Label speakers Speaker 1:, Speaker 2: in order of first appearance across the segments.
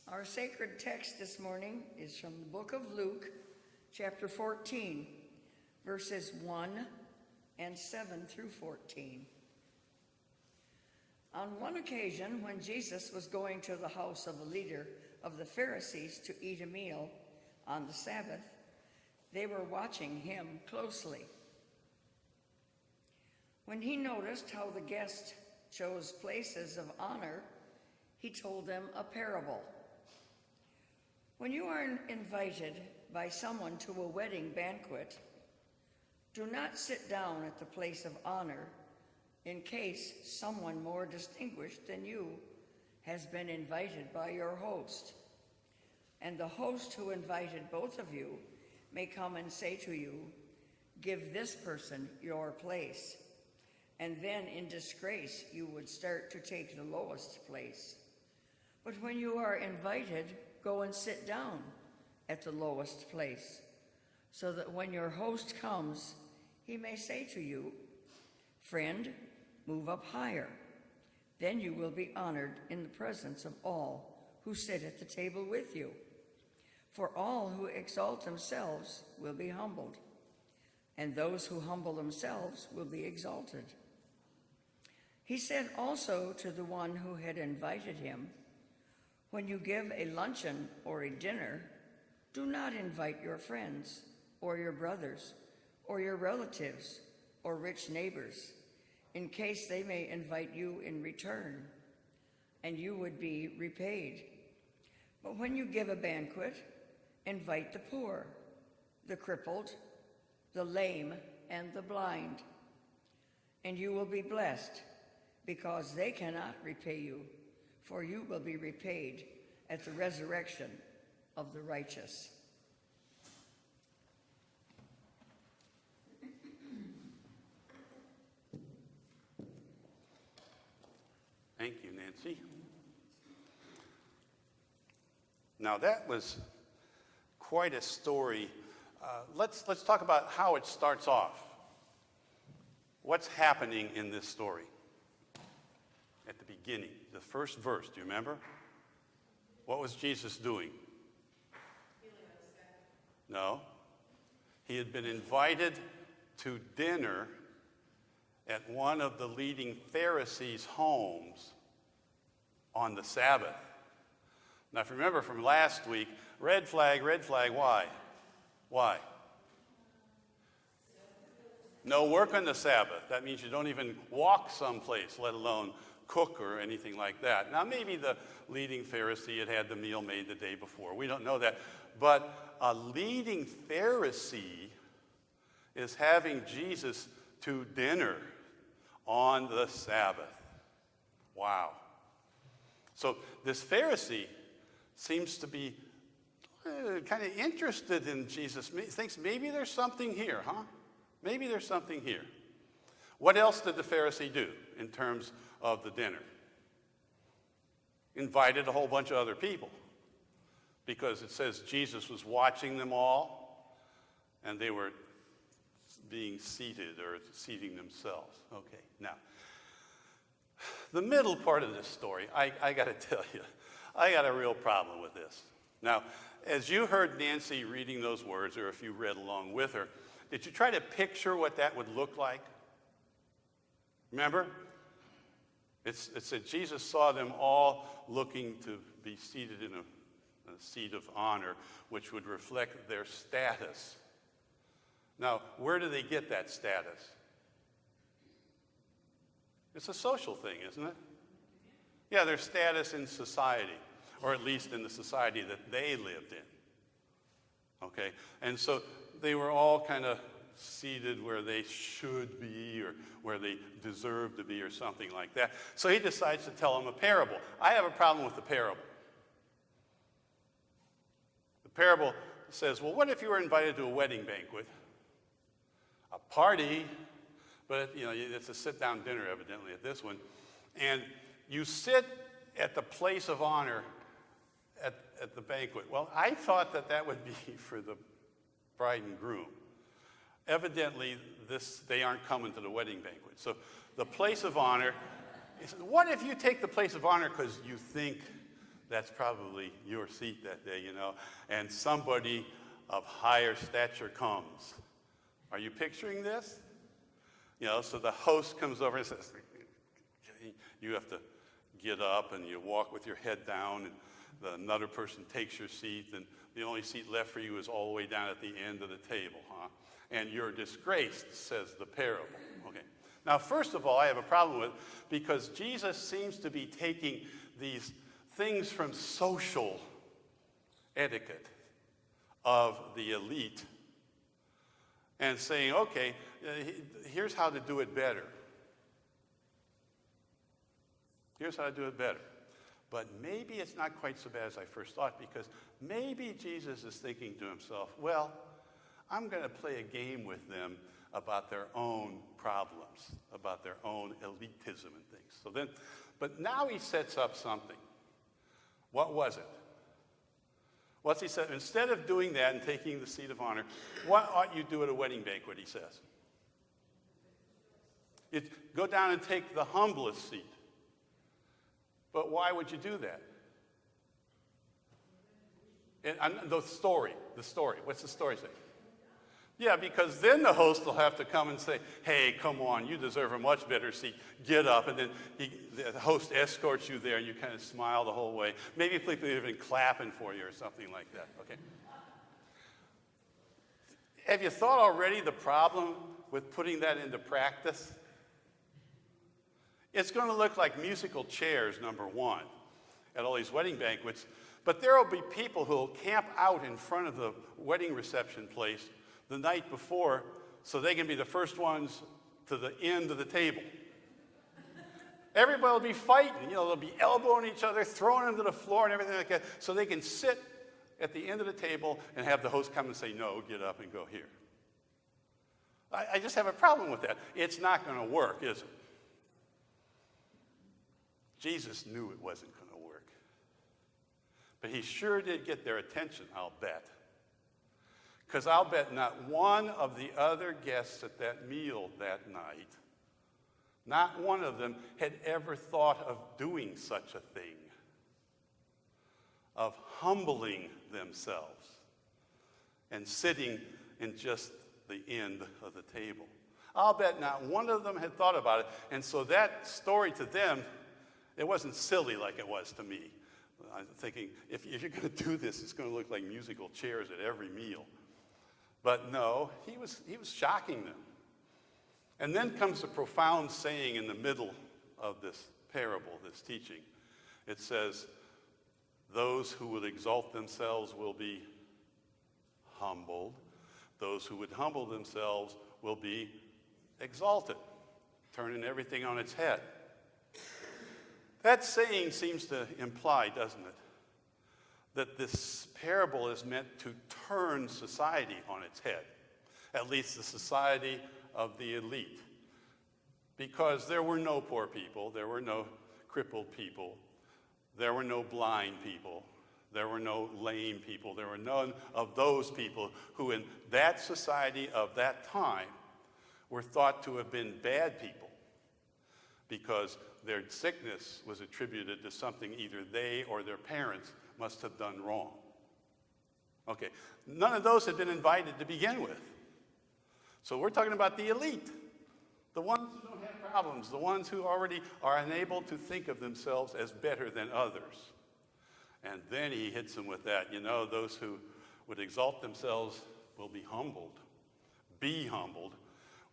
Speaker 1: Our sacred text this morning is from the book of Luke, chapter 14, verses 1 and 7 through 14. On one occasion, when Jesus was going to the house of a leader of the Pharisees to eat a meal on the Sabbath, they were watching him closely. When he noticed how the guests chose places of honor, he told them a parable. When you are invited by someone to a wedding banquet, do not sit down at the place of honor in case someone more distinguished than you has been invited by your host. And the host who invited both of you may come and say to you, "Give this person your place." And then in disgrace you would start to take the lowest place. But when you are invited, go and sit down at the lowest place, so that when your host comes, he may say to you, "Friend, move up higher." Then you will be honored in the presence of all who sit at the table with you. For all who exalt themselves will be humbled, and those who humble themselves will be exalted. He said also to the one who had invited him, "When you give a luncheon or a dinner, do not invite your friends or your brothers or your relatives or rich neighbors, in case they may invite you in return, and you would be repaid. But when you give a banquet, invite the poor, the crippled, the lame, and the blind, and you will be blessed, because they cannot repay you, for you will be repaid at the resurrection of the righteous."
Speaker 2: Thank you, Nancy. Now that was quite a story. Let's talk about how it starts off. What's happening in this story? At the beginning, the first verse, do you remember? What was Jesus doing? No. He had been invited to dinner at one of the leading Pharisees' homes on the Sabbath. Now, if you remember from last week, red flag, why? Why? No work on the Sabbath. That means you don't even walk someplace, let alone cook or anything like that. Now, maybe the leading Pharisee had had the meal made the day before. We don't know that. But a leading Pharisee is having Jesus to dinner on the Sabbath. Wow. So this Pharisee seems to be kind of interested in Jesus. Thinks maybe there's something here, huh? Maybe there's something here. What else did the Pharisee do in terms of the dinner? Invited a whole bunch of other people, because it says Jesus was watching them all, and they were being seated or seating themselves. Okay, now, the middle part of this story, I got to tell you, I got a real problem with this. Now, as you heard Nancy reading those words, or if you read along with her, did you try to picture what that would look like? Remember? It said Jesus saw them all looking to be seated in a seat of honor, which would reflect their status. Now, where do they get that status? It's a social thing, isn't it? Yeah, their status in society, or at least in the society that they lived in. Okay? And so they were all kind of seated where they should be, or where they deserve to be, or something like that. So he decides to tell them a parable. I have a problem with the parable. The parable says, well, what if you were invited to a wedding banquet, a party, but it's a sit-down dinner evidently at this one, and you sit at the place of honor at the banquet. Well, I thought that would be for the bride and groom. Evidently, they aren't coming to the wedding banquet. So the place of honor, what if you take the place of honor because you think that's probably your seat that day, and somebody of higher stature comes. Are you picturing this? So the host comes over and says, you have to get up and you walk with your head down, and another person takes your seat, and the only seat left for you is all the way down at the end of the table, huh? And you're disgraced, says the parable. Okay. Now, first of all, I have a problem with it because Jesus seems to be taking these things from social etiquette of the elite and saying, okay, here's how to do it better. Here's how to do it better. But maybe it's not quite so bad as I first thought, because maybe Jesus is thinking to himself, well, I'm going to play a game with them about their own problems, about their own elitism and things. But now he sets up something. What was it? What's he said? Instead of doing that and taking the seat of honor, what ought you do at a wedding banquet, he says? Go down and take the humblest seat. But why would you do that? The story. What's the story say? Yeah, because then the host will have to come and say, hey, come on, you deserve a much better seat. Get up. And then the host escorts you there, and you kind of smile the whole way. Maybe people have been clapping for you or something like that, okay? Have you thought already the problem with putting that into practice? It's going to look like musical chairs, number one, at all these wedding banquets. But there will be people who will camp out in front of the wedding reception place the night before so they can be the first ones to the end of the table. Everybody will be fighting. They'll be elbowing each other, throwing them to the floor and everything like that, so they can sit at the end of the table and have the host come and say, no, get up and go here. I just have a problem with that. It's not going to work, is it? Jesus knew it wasn't going to work. But he sure did get their attention, I'll bet. Because I'll bet not one of the other guests at that meal that night, not one of them had ever thought of doing such a thing, of humbling themselves and sitting in just the end of the table. I'll bet not one of them had thought about it. And so that story to them, it wasn't silly like it was to me. I'm thinking, if you're going to do this, it's going to look like musical chairs at every meal. But no, he was shocking them. And then comes a profound saying in the middle of this parable, this teaching. It says, those who would exalt themselves will be humbled. Those who would humble themselves will be exalted, turning everything on its head. That saying seems to imply, doesn't it, that this parable is meant to turn society on its head, at least the society of the elite. Because there were no poor people, there were no crippled people, there were no blind people, there were no lame people, there were none of those people who in that society of that time were thought to have been bad people because their sickness was attributed to something either they or their parents must have done wrong. Okay, none of those had been invited to begin with. So we're talking about the elite, the ones who don't have problems, the ones who already are unable to think of themselves as better than others. And then he hits them with that, those who would exalt themselves will be humbled,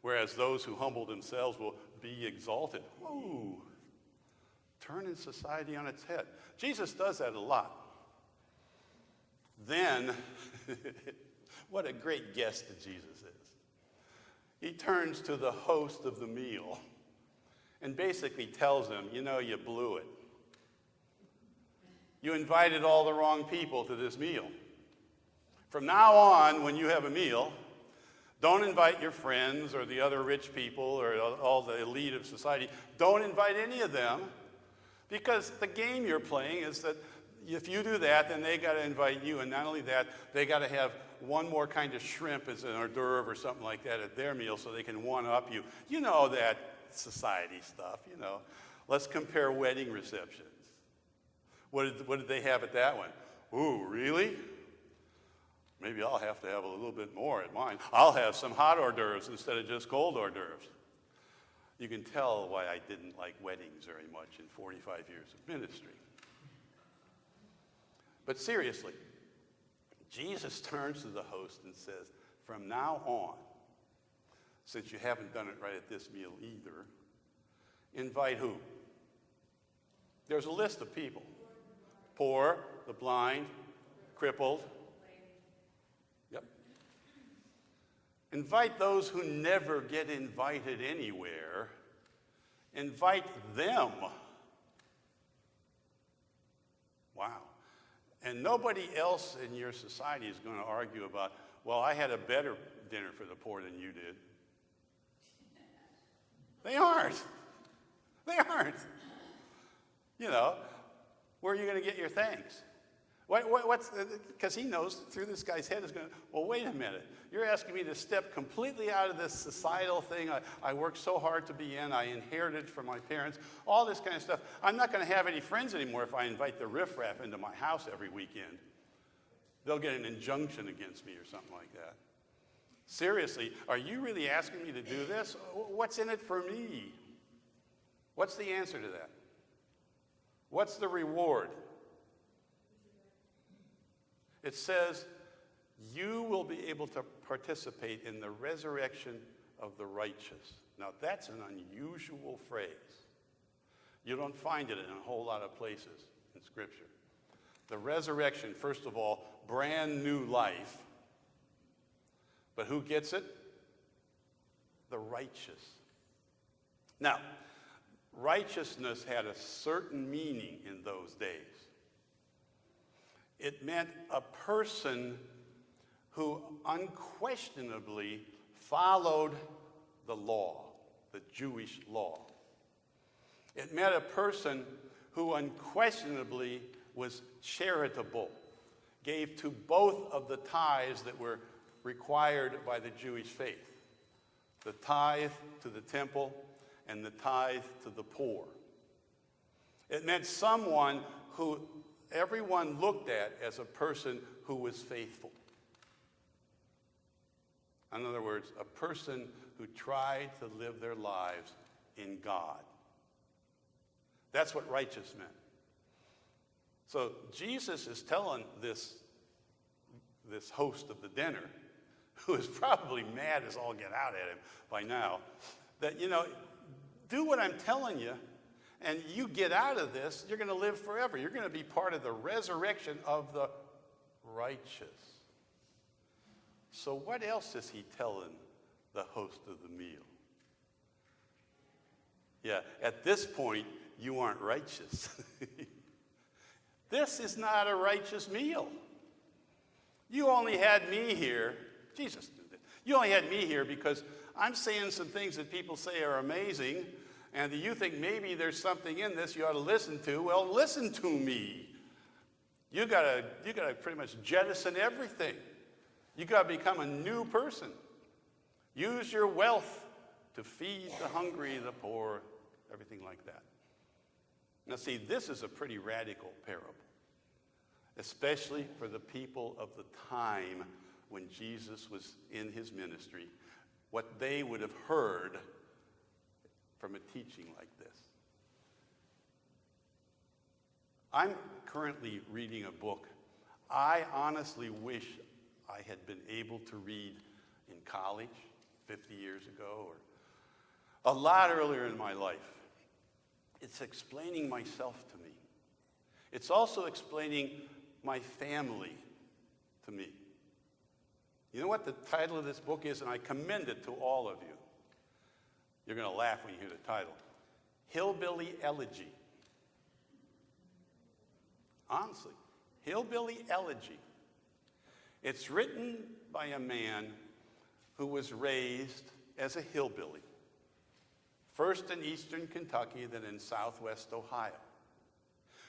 Speaker 2: whereas those who humble themselves will be exalted. Whoa, turning society on its head. Jesus does that a lot. Then, what a great guest that Jesus is. He turns to the host of the meal and basically tells him, you blew it. You invited all the wrong people to this meal. From now on, when you have a meal, don't invite your friends or the other rich people or all the elite of society. Don't invite any of them, because the game you're playing is that if you do that, then they got to invite you. And not only that, they got to have one more kind of shrimp as an hors d'oeuvre or something like that at their meal so they can one-up you. You know that society stuff, Let's compare wedding receptions. What did they have at that one? Ooh, really? Maybe I'll have to have a little bit more at mine. I'll have some hot hors d'oeuvres instead of just cold hors d'oeuvres. You can tell why I didn't like weddings very much in 45 years of ministry. But seriously, Jesus turns to the host and says, from now on, since you haven't done it right at this meal either, invite who? There's a list of people. Poor, the blind, crippled. Yep. Invite those who never get invited anywhere. Invite them. Wow. And nobody else in your society is going to argue about, well, I had a better dinner for the poor than you did. They aren't. They aren't. You know, where are you going to get your thanks? Because he knows through this guy's head is going, well, wait a minute. You're asking me to step completely out of this societal thing I worked so hard to be in. I inherited from my parents, all this kind of stuff. I'm not going to have any friends anymore if I invite the riffraff into my house every weekend. They'll get an injunction against me or something like that. Seriously, are you really asking me to do this? What's in it for me? What's the answer to that? What's the reward? It says, you will be able to participate in the resurrection of the righteous. Now, that's an unusual phrase. You don't find it in a whole lot of places in Scripture. The resurrection, first of all, brand new life. But who gets it? The righteous. Now, righteousness had a certain meaning in those days. It meant a person who unquestionably followed the law, the Jewish law. It meant a person who unquestionably was charitable, gave to both of the tithes that were required by the Jewish faith, the tithe to the temple and the tithe to the poor. It meant someone who everyone looked at as a person who was faithful. In other words, a person who tried to live their lives in God. That's what righteous meant. So Jesus is telling this host of the dinner, who is probably mad as all get out at him by now, that, do what I'm telling you, and you get out of this, you're going to live forever. You're going to be part of the resurrection of the righteous. So what else is he telling the host of the meal? Yeah, at this point, you aren't righteous. This is not a righteous meal. You only had me here. Jesus did it. You only had me here because I'm saying some things that people say are amazing, and you think maybe there's something in this you ought to listen to. Well, listen to me. You gotta pretty much jettison everything. You gotta become a new person. Use your wealth to feed the hungry, the poor, everything like that. Now see, this is a pretty radical parable, especially for the people of the time when Jesus was in his ministry, what they would have heard from a teaching like this. I'm currently reading a book I honestly wish I had been able to read in college 50 years ago or a lot earlier in my life. It's explaining myself to me. It's also explaining my family to me. You know what the title of this book is? And I commend it to all of you. You're going to laugh when you hear the title. Hillbilly Elegy. Honestly, Hillbilly Elegy. It's written by a man who was raised as a hillbilly. First in eastern Kentucky, then in southwest Ohio.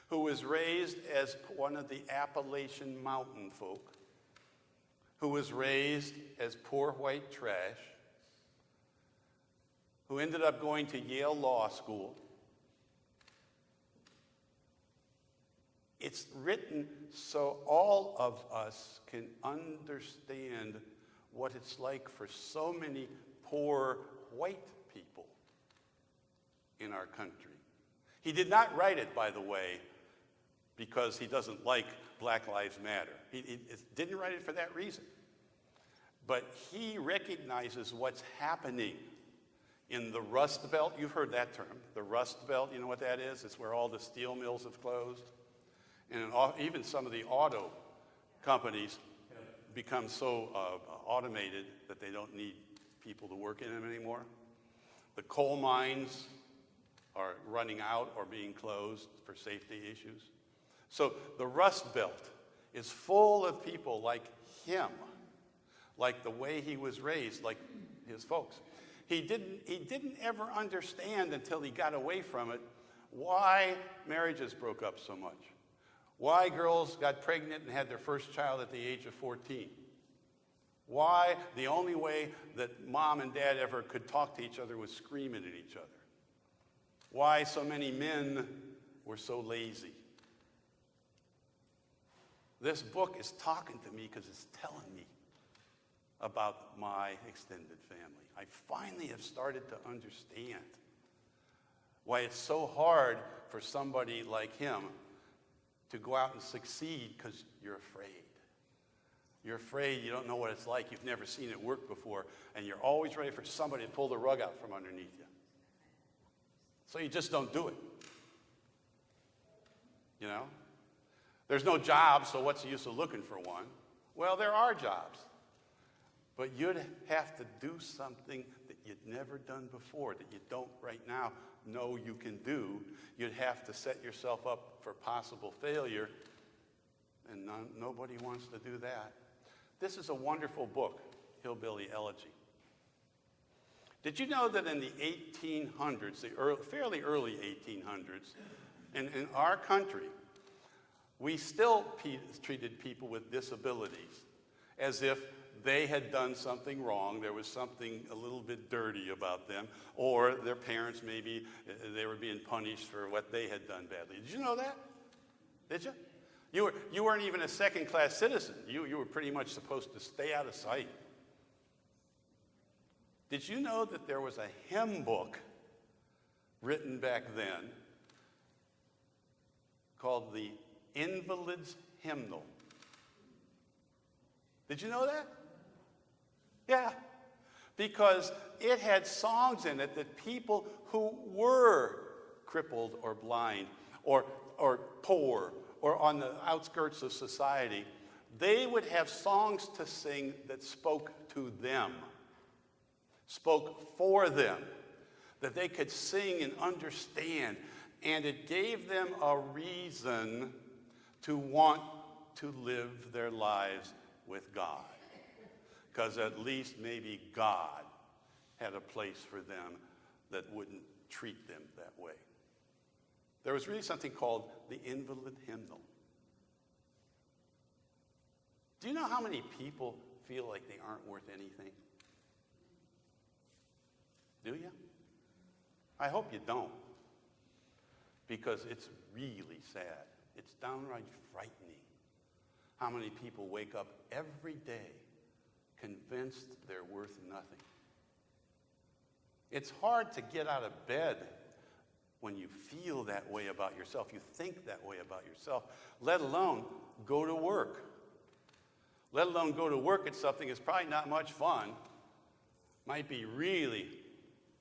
Speaker 2: Who was raised as one of the Appalachian mountain folk. Who was raised as poor white trash. Who ended up going to Yale Law School. It's written so all of us can understand what it's like for so many poor white people in our country. He did not write it, by the way, because he doesn't like Black Lives Matter. He didn't write it for that reason. But he recognizes what's happening in the Rust Belt. You've heard that term, the Rust Belt. You know what that is? It's where all the steel mills have closed. And even some of the auto companies become so automated that they don't need people to work in them anymore. The coal mines are running out or being closed for safety issues. So the Rust Belt is full of people like him, like the way he was raised, like his folks. He didn't ever understand until he got away from it why marriages broke up so much, why girls got pregnant and had their first child at the age of 14, why the only way that mom and dad ever could talk to each other was screaming at each other, why so many men were so lazy. This book is talking to me because it's telling me about my extended family. I finally have started to understand why it's so hard for somebody like him to go out and succeed, because you're afraid. You're afraid, you don't know what it's like, you've never seen it work before, and you're always ready for somebody to pull the rug out from underneath you. So you just don't do it. You know? There's no job, so what's the use of looking for one? Well, there are jobs. But you'd have to do something that you'd never done before, that you don't right now know you can do. You'd have to set yourself up for possible failure, and nobody wants to do that. This is a wonderful book, Hillbilly Elegy. Did you know that in the 1800s, the fairly early 1800s, in our country, we still treated people with disabilities as if they had done something wrong, there was something a little bit dirty about them, or their parents, maybe they were being punished for what they had done badly. Did you know that? Did you? You weren't even a second-class citizen. You were pretty much supposed to stay out of sight. Did you know that there was a hymn book written back then called the Invalid's Hymnal? Did you know that? Yeah, because it had songs in it that people who were crippled or blind or poor or on the outskirts of society, they would have songs to sing that spoke to them, spoke for them, that they could sing and understand, and it gave them a reason to want to live their lives with God. Because at least maybe God had a place for them that wouldn't treat them that way. There was really something called the Invalid Hymnal. Do you know how many people feel like they aren't worth anything? Do you? I hope you don't. Because it's really sad. It's downright frightening how many people wake up every day convinced they're worth nothing. It's hard to get out of bed when you feel that way about yourself, you think that way about yourself, let alone go to work. Let alone go to work at something that's probably not much fun, might be really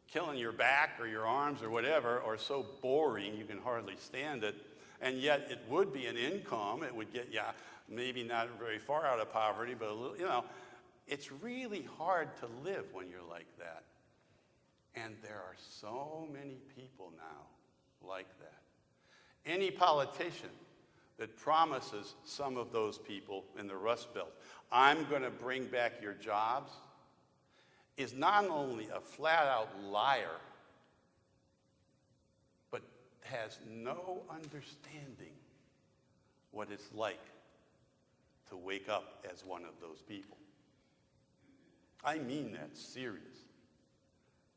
Speaker 2: killing your back or your arms or whatever, or so boring you can hardly stand it, and yet it would be an income. It would get you maybe not very far out of poverty, but a little, you know. It's really hard to live when you're like that. And there are so many people now like that. Any politician that promises some of those people in the Rust Belt, I'm going to bring back your jobs, is not only a flat-out liar, but has no understanding what it's like to wake up as one of those people. I mean that serious.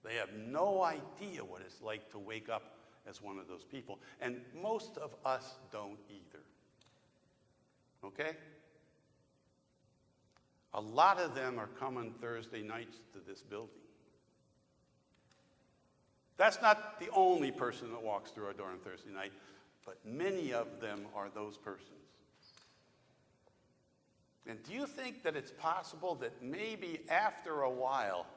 Speaker 2: They have no idea what it's like to wake up as one of those people. And most of us don't either. Okay? A lot of them are coming Thursday nights to this building. That's not the only person that walks through our door on Thursday night, but many of them are those persons. And do you think that it's possible that maybe after a while,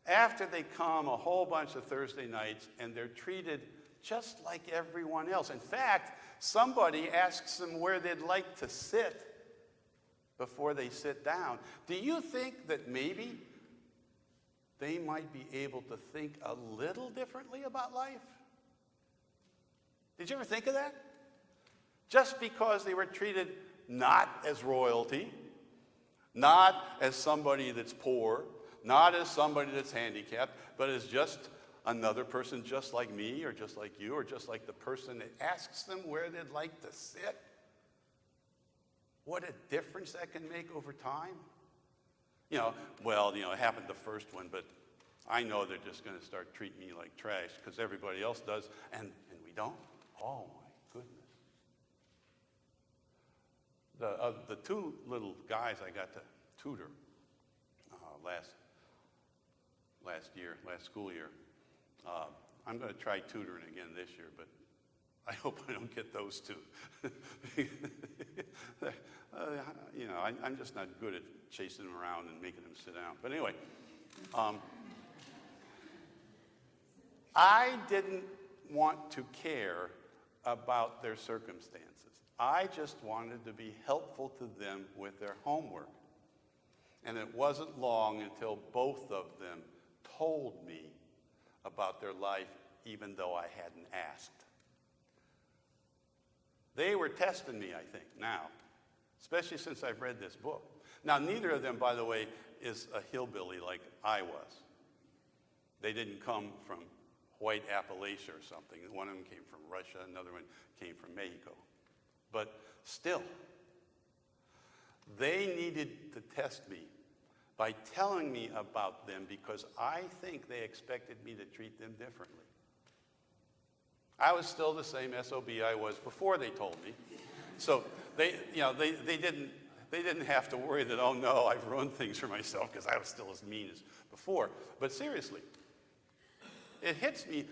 Speaker 2: after they come a whole bunch of Thursday nights and they're treated just like everyone else? In fact, somebody asks them where they'd like to sit before they sit down. Do you think that maybe they might be able to think a little differently about life? Did you ever think of that? Just because they were treated not as royalty, not as somebody that's poor, not as somebody that's handicapped, but as just another person just like me or just like you or just like the person that asks them where they'd like to sit. What a difference that can make over time. It happened the first one, but I know they're just going to start treating me like trash because everybody else does, and we don't. Oh, my goodness. The two little guys I got to tutor last school year, I'm going to try tutoring again this year, but I hope I don't get those two. I'm just not good at chasing them around and making them sit down. But anyway, I didn't want to care about their circumstances. I just wanted to be helpful to them with their homework. And it wasn't long until both of them told me about their life, even though I hadn't asked. They were testing me, I think, now, especially since I've read this book. Now, neither of them, by the way, is a hillbilly like I was. They didn't come from white Appalachia or something. One of them came from Russia, another one came from Mexico. But still, they needed to test me by telling me about them because I think they expected me to treat them differently. I was still the same SOB I was before they told me. So they didn't have to worry that, oh no, I've ruined things for myself because I was still as mean as before. But seriously, it hits me.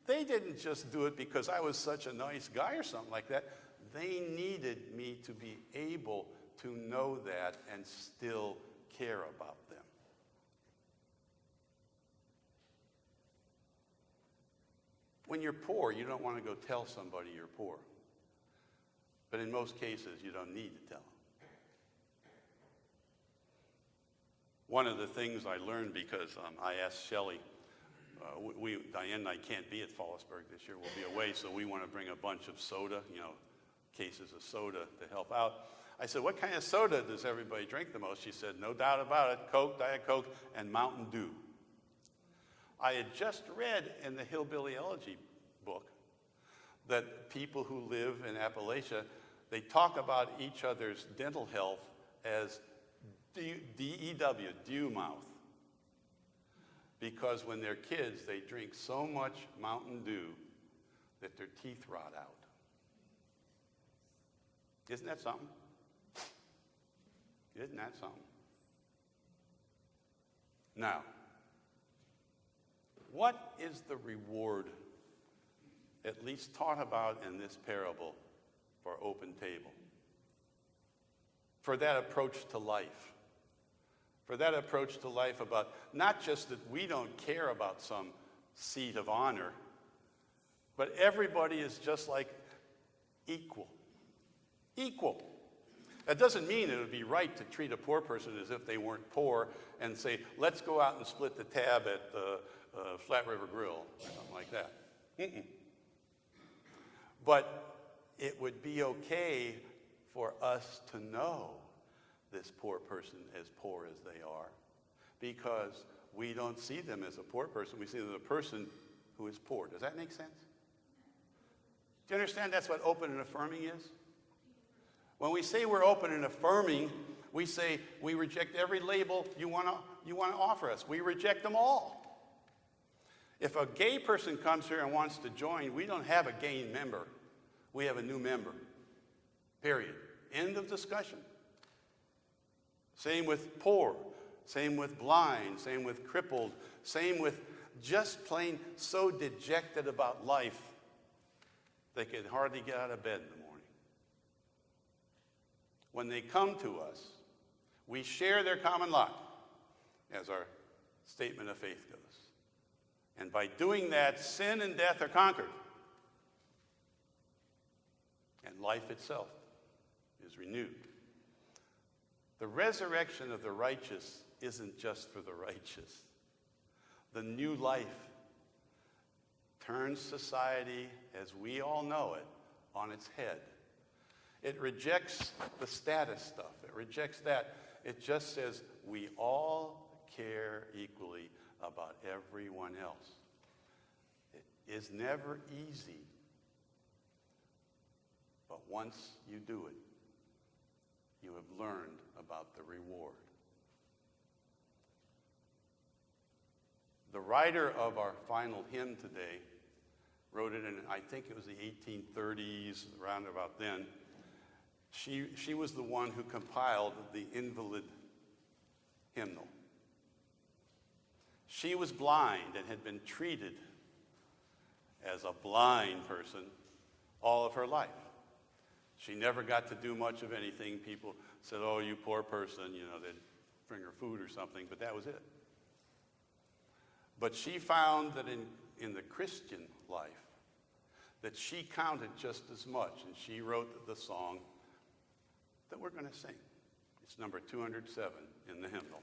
Speaker 2: They didn't just do it because I was such a nice guy or something like that. They needed me to be able to know that and still care about them. When you're poor, you don't want to go tell somebody you're poor. But in most cases, you don't need to tell them. One of the things I learned because I asked Shelley, Diane and I can't be at Fallisburg this year. We'll be away, so we want to bring a bunch of soda, cases of soda to help out. I said, what kind of soda does everybody drink the most? She said, no doubt about it, Coke, Diet Coke, and Mountain Dew. I had just read in the Hillbilly Elegy book that people who live in Appalachia, they talk about each other's dental health as D-E-W, dew mouth. Because when they're kids, they drink so much Mountain Dew that their teeth rot out. Isn't that something? Isn't that something? Now, what is the reward, at least taught about in this parable, for Open Table? For that approach to life. For that approach to life about not just that we don't care about some seat of honor, but everybody is just like equal. Equal. That doesn't mean it would be right to treat a poor person as if they weren't poor and say, let's go out and split the tab at the Flat River Grill or something like that. Mm-mm. But it would be okay for us to know this poor person as poor as they are, because we don't see them as a poor person. We see them as a person who is poor. Does that make sense? Do you understand that's what open and affirming is? When we say we're open and affirming, we say we reject every label you want to offer us. We reject them all. If a gay person comes here and wants to join, we don't have a gay member. We have a new member. Period. End End of discussion. Same with poor, same with blind, same with crippled, same with just plain so dejected about life they could hardly get out of bed in the morning. When they come to us, we share their common lot, as our statement of faith goes. And by doing that, sin and death are conquered. And life itself is renewed. The resurrection of the righteous isn't just for the righteous. The new life turns society, as we all know it, on its head. It rejects the status stuff. It rejects that. It just says we all care equally about everyone else. It is never easy, but once you do it, you have learned about the reward. The writer of our final hymn today wrote it in, I think it was the 1830s, around about then. She was the one who compiled the invalid hymnal. She was blind and had been treated as a blind person all of her life. She never got to do much of anything. People said, oh, you poor person, they'd bring her food or something, but that was it. But she found that in the Christian life, that she counted just as much, and she wrote the song that we're going to sing. It's number 207 in the hymnal.